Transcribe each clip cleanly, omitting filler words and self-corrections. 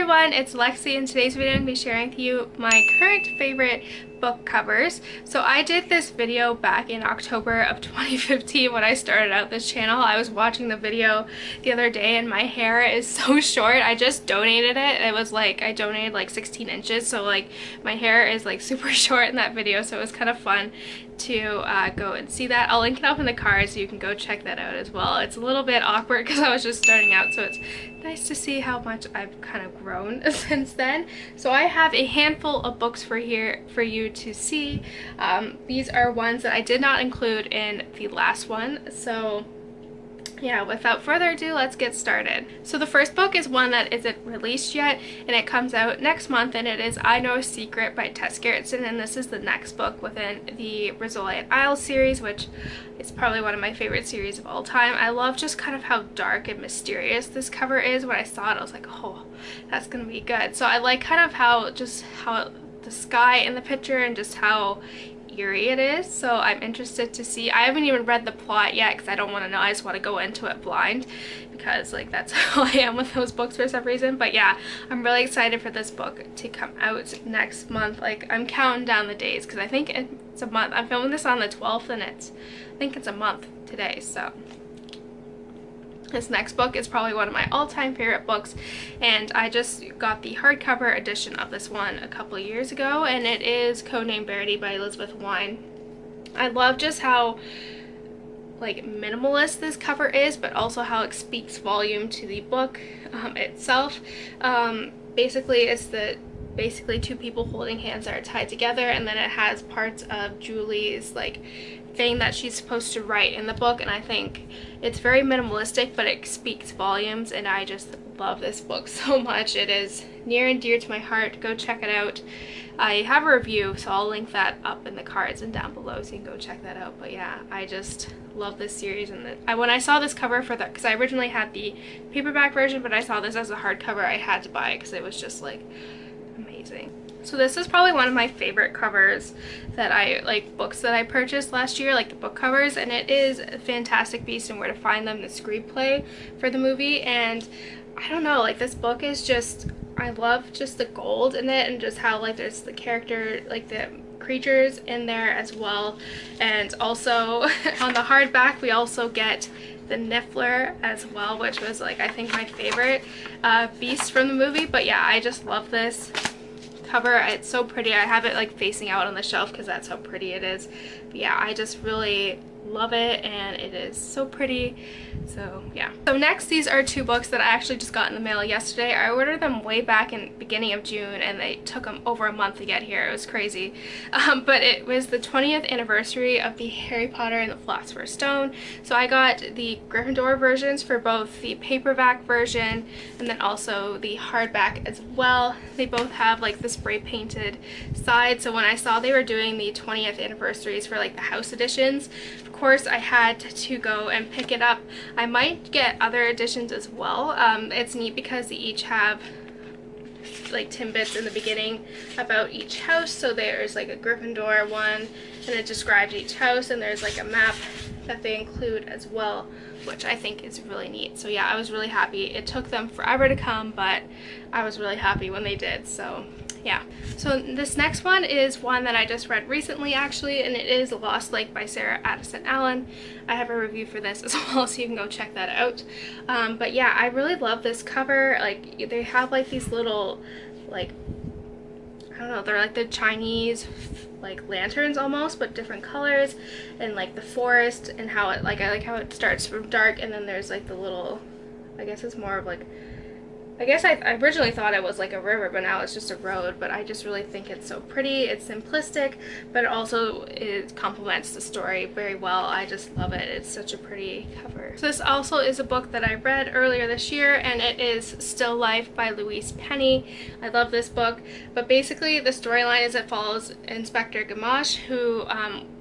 everyone, it's Lexie. In today's video I'm going to be sharing with you my current favorite book covers. So I did this video back in October of 2015 when I started out this channel. I was watching the video the other day and my hair is so short. I just donated it. It was like, I donated like 16 inches, so like my hair is like super short in that video, so it was kind of fun to go and see that. I'll link it up in the card so you can go check that out as well. It's a little bit awkward because I was just starting out, so it's nice to see how much I've kind of grown since then. So I have a handful of books for you to see. These are ones that I did not include in the last one, so yeah, without further ado, let's get started. So the first book is one that isn't released yet, and it comes out next month, and it is I Know a Secret by Tess Gerritsen, and this is the next book within the Rowling and Isle series, which is probably one of my favorite series of all time. I love just kind of how dark and mysterious this cover is. When I saw it, I was like, oh, that's gonna be good. So I like kind of how the sky in the picture and just how eerie it is, so I'm interested to see. I haven't even read the plot yet because I don't want to know. I just want to go into it blind because like that's how I am with those books for some reason. But yeah, I'm really excited for this book to come out next month. Like, I'm counting down the days because I think it's a month. I'm filming this on the 12th and I think it's a month today, so this next book is probably one of my all-time favorite books, and I just got the hardcover edition of this one a couple of years ago, and it is Codename Verity by Elizabeth Wine. I love just how like minimalist this cover is, but also how it speaks volume to the book itself. Basically it's basically two people holding hands that are tied together, and then it has parts of Julie's like thing that she's supposed to write in the book, and I think it's very minimalistic, but it speaks volumes, and I just love this book so much. It is near and dear to my heart. Go check it out. I have a review, so I'll link that up in the cards and down below so you can go check that out. But yeah, I just love this series, and when I saw this cover for because I originally had the paperback version, but I saw this as a hardcover, I had to buy it because it was just like amazing. So this is probably one of my favorite covers that books that I purchased last year, like the book covers, and it is Fantastic Beasts and Where to Find Them, the screenplay for the movie. And I don't know, like this book is just, I love just the gold in it, and just how like there's the character, like the creatures in there as well. And also on the hardback we also get the Niffler as well, which was like I think my favorite beast from the movie. But yeah, I just love this cover. It's so pretty. I have it like facing out on the shelf because that's how pretty it is. But yeah, I just really love it, and it is so pretty. So yeah. So next, these are two books that I actually just got in the mail yesterday. I ordered them way back in beginning of June, and they took them over a month to get here. It was crazy. But it was the 20th anniversary of the Harry Potter and the Philosopher's Stone. So I got the Gryffindor versions for both the paperback version and then also the hardback as well. They both have like the spray painted side. So when I saw they were doing the 20th anniversaries for like the house editions, of course I had to go and pick it up. I might get other editions as well. It's neat because they each have like tidbits in the beginning about each house. So there's like a Gryffindor one, and it describes each house, and there's like a map that they include as well, which I think is really neat. So yeah, I was really happy. It took them forever to come, but I was really happy when they did. So yeah. So this next one is one that I just read recently actually, and it is Lost Lake by Sarah Addison Allen. I have a review for this as well, so you can go check that out. But yeah, I really love this cover. Like, they have like these little, like, I don't know, they're like the Chinese like lanterns almost, but different colors, and like the forest, and how it like, I like how it starts from dark, and then there's like the little, I guess it's more of like, I guess I originally thought it was like a river, but now it's just a road. But I just really think it's so pretty. It's simplistic, but it complements the story very well. I just love it. It's such a pretty cover. So this also is a book that I read earlier this year, and it is Still Life by Louise Penny. I love this book, but basically the storyline is it follows Inspector Gamache, who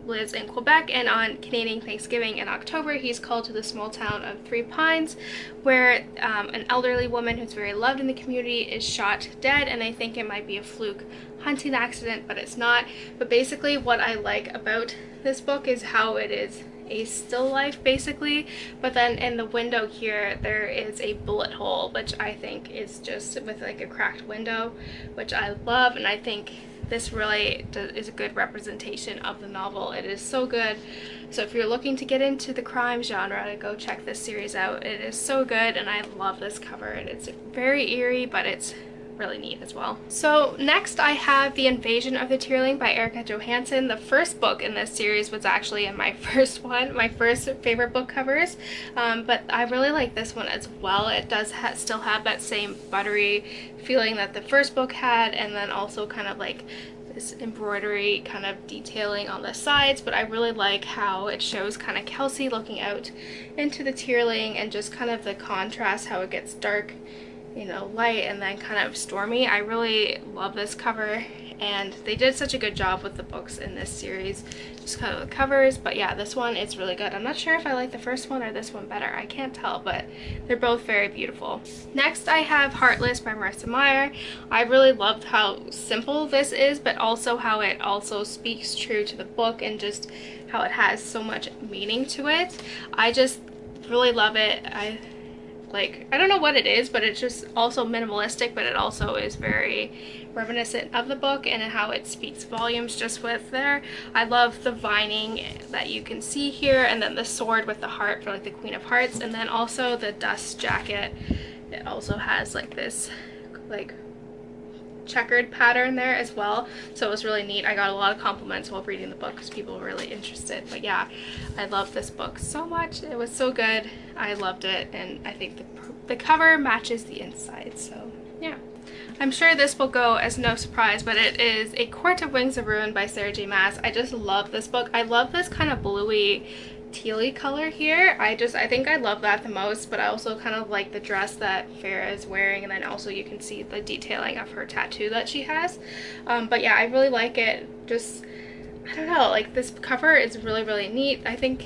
lives in Quebec, and on Canadian Thanksgiving in October he's called to the small town of Three Pines, where an elderly woman who's very loved in the community is shot dead, and they think it might be a fluke hunting accident, but it's not. But basically what I like about this book is how it is a still life basically, but then in the window here there is a bullet hole, which I think is just with like a cracked window, which I love, and I think this really is a good representation of the novel. It is so good. So if you're looking to get into the crime genre, go check this series out. It is so good, and I love this cover. It's very eerie, but it's really neat as well. So next I have The Invasion of the Tearling by Erika Johansen. The first book in this series was actually in my first favorite book covers, but I really like this one as well. It does still have that same buttery feeling that the first book had, and then also kind of like this embroidery kind of detailing on the sides, but I really like how it shows kind of Kelsey looking out into the Tearling, and just kind of the contrast, how it gets dark, you know, light, and then kind of stormy. I really love this cover, and they did such a good job with the books in this series, just kind of the covers. But yeah, this one is really good. I'm not sure if I like the first one or this one better. I can't tell, but they're both very beautiful. Next I have Heartless by Marissa Meyer. I really loved how simple this is, but also how it also speaks true to the book, and just how it has so much meaning to it. I just really love it. I don't know what it is, but it's just also minimalistic, but it also is very reminiscent of the book, and how it speaks volumes just with there. I love the vining that you can see here, and then the sword with the heart for like the Queen of Hearts, and then also the dust jacket. It also has like this like checkered pattern there as well, so it was really neat. I got a lot of compliments while reading the book because people were really interested. But yeah, I love this book so much. It was so good. I loved it, and I think the cover matches the inside, so yeah. I'm sure this will go as no surprise, but it is A Court of Wings of Ruin by Sarah J Maas. I just love this book. I love this kind of bluey tealy color here. I think I love that the most, but I also kind of like the dress that Farah is wearing, and then also you can see the detailing of her tattoo that she has. But yeah, I really like it. Just, I don't know, like this cover is really, really neat. I think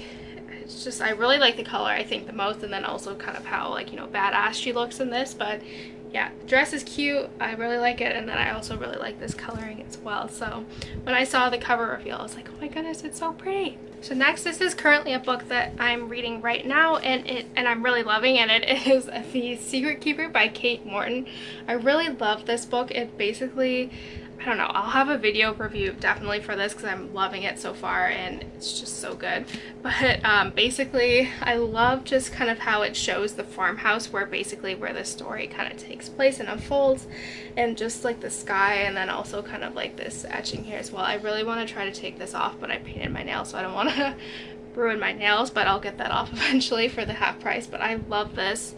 it's just, I really like the color, I think, the most, and then also kind of how, like, you know, badass she looks in this. But yeah, the dress is cute. I really like it, and then I also really like this coloring as well. So when I saw the cover reveal, I was like, oh my goodness, it's so pretty. So next, this is currently a book that I'm reading right now, and I'm really loving, and it is The Secret Keeper by Kate Morton. I really love this book. It basically, I don't know, I'll have a video review definitely for this because I'm loving it so far, and it's just so good. But basically, I love just kind of how it shows the farmhouse where the story kind of takes place and unfolds, and just like the sky, and then also kind of like this etching here as well. I really want to try to take this off, but I painted my nails, so I don't want to ruin my nails, but I'll get that off eventually for the half price. But I love this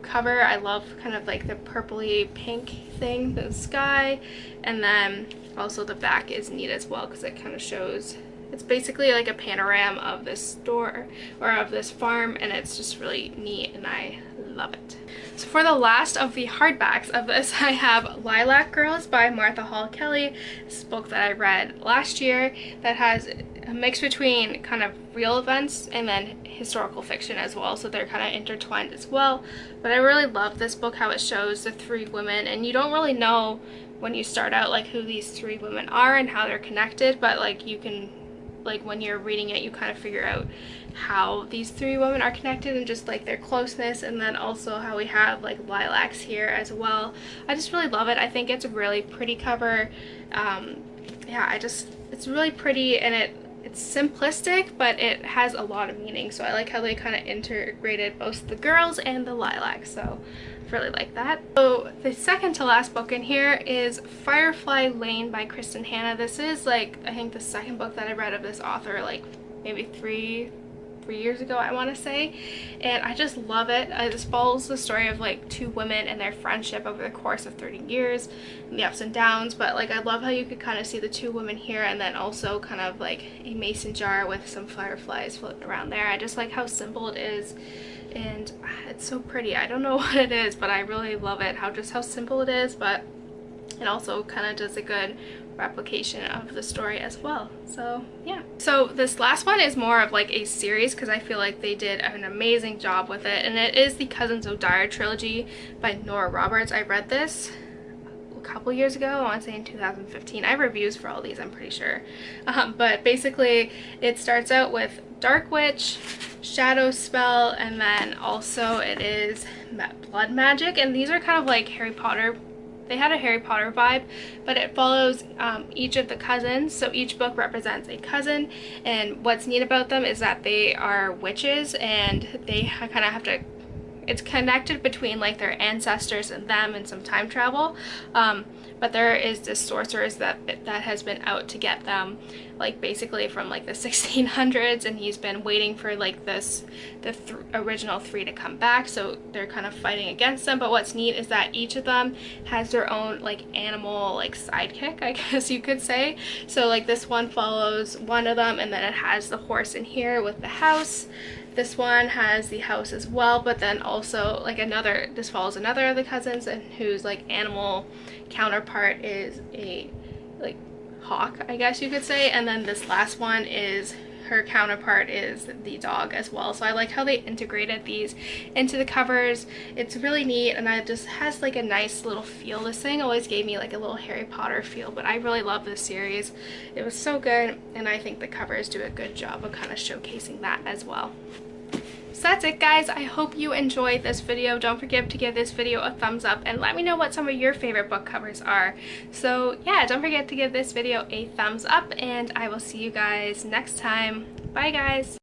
cover. I love kind of like the purpley pink thing, the sky, and then also the back is neat as well because it kind of shows, it's basically like a panorama of this store or of this farm, and it's just really neat, and I love it. So for the last of the hardbacks of this, I have Lilac Girls by Martha Hall Kelly. This is a book that I read last year that has a mix between kind of real events and then historical fiction as well, so they're kind of intertwined as well. But I really love this book, how it shows the three women, and you don't really know when you start out like who these three women are and how they're connected, but like you can, like when you're reading it, you kind of figure out how these three women are connected and just like their closeness, and then also how we have like lilacs here as well. I just really love it. I think it's a really pretty cover. Yeah, it's really pretty, and it's simplistic, but it has a lot of meaning, so I like how they kind of integrated both the girls and the lilacs, so I really like that. So the second to last book in here is Firefly Lane by Kristin Hannah. This is like, I think the second book that I read of this author, like maybe three years ago, I want to say, and I just love it. This follows the story of like two women and their friendship over the course of 30 years and the ups and downs, but like I love how you could kind of see the two women here, and then also kind of like a mason jar with some fireflies floating around there. I just like how simple it is, and it's so pretty. I don't know what it is, but I really love it, how simple it is, but it also kind of does a good replication of the story as well. So yeah, so this last one is more of like a series because I feel like they did an amazing job with it, and it is the Cousins O'Dyer trilogy by Nora Roberts. I read this a couple years ago, I want to say in 2015. I have reviews for all these, I'm pretty sure, but basically it starts out with Dark Witch, Shadow Spell, and then also it is Blood Magic. And these are kind of like Harry Potter. They had a Harry Potter vibe, but it follows each of the cousins. So each book represents a cousin, and what's neat about them is that they are witches, and they kind of have to, it's connected between like their ancestors and them and some time travel. But there is this sorceress that has been out to get them, like basically from like the 1600s, and he's been waiting for like the original three to come back, so they're kind of fighting against them. But what's neat is that each of them has their own like animal like sidekick, I guess you could say. So like this one follows one of them, and then it has the horse in here with the house. This one has the house as well, but then also like this follows another of the cousins, and whose like animal counterpart is a like hawk, I guess you could say. And then this last one is, her counterpart is the dog as well. So I like how they integrated these into the covers. It's really neat, and it just has like a nice little feel. This thing always gave me like a little Harry Potter feel, but I really love this series. It was so good, and I think the covers do a good job of kind of showcasing that as well. So that's it, guys. I hope you enjoyed this video. Don't forget to give this video a thumbs up and let me know what some of your favorite book covers are. So yeah, don't forget to give this video a thumbs up, and I will see you guys next time. Bye, guys.